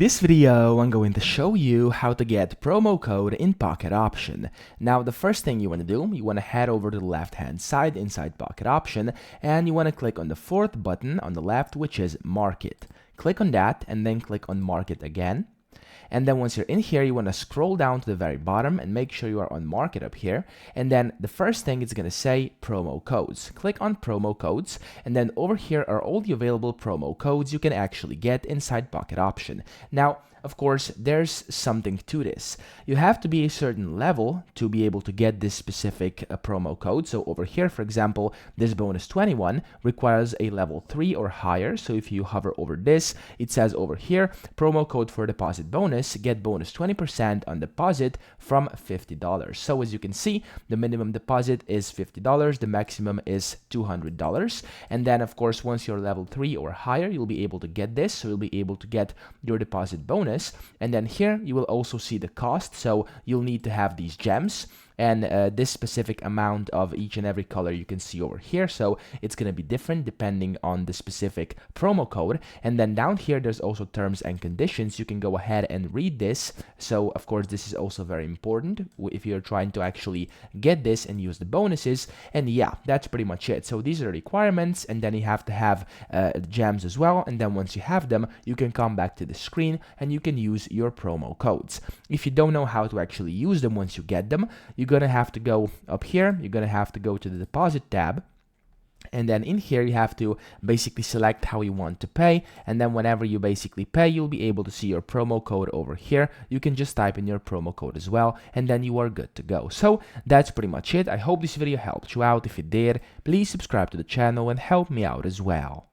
this video, I'm going to show you how to get promo code in Pocket Option. Now, the first thing you want to do, you want to head over to the left-hand side inside Pocket Option, and you want to click on the fourth button on the left, which is Market. Click on that, and then click on Market again. And then once you're in here, you want to scroll down to the very bottom and make sure you are on Market up here. And then the first thing it's going to say promo codes. Click on promo codes. And then over here are all the available promo codes you can actually get inside Pocket Option. Now, of course, there's something to this. You have to be a certain level to be able to get this specific promo code. So over here, for example, this bonus 21 requires a level 3 or higher. So if you hover over this, it says over here, promo code for deposit bonus, get bonus 20% on deposit from $50. So as you can see, the minimum deposit is $50, the maximum is $200. And then of course, once you're level 3 or higher, you'll be able to get this. So you'll be able to get your deposit bonus. And then here you will also see the cost, so you'll need to have these gems, and this specific amount of each and every color you can see over here, so it's going to be different depending on the specific promo code. And then down here there's also terms and conditions. You can go ahead and read this. So of course this is also very important if you're trying to actually get this and use the bonuses. And yeah, that's pretty much it. So these are the requirements, and then you have to have gems as well. And then once you have them, you can come back to the screen and you can use your promo codes. If you don't know how to actually use them once you get them, you're going to have to go up here. You're going to have to go to the deposit tab. And then in here, you have to basically select how you want to pay. And then whenever you basically pay, you'll be able to see your promo code over here. You can just type in your promo code as well, and then you are good to go. So that's pretty much it. I hope this video helped you out. If it did, please subscribe to the channel and help me out as well.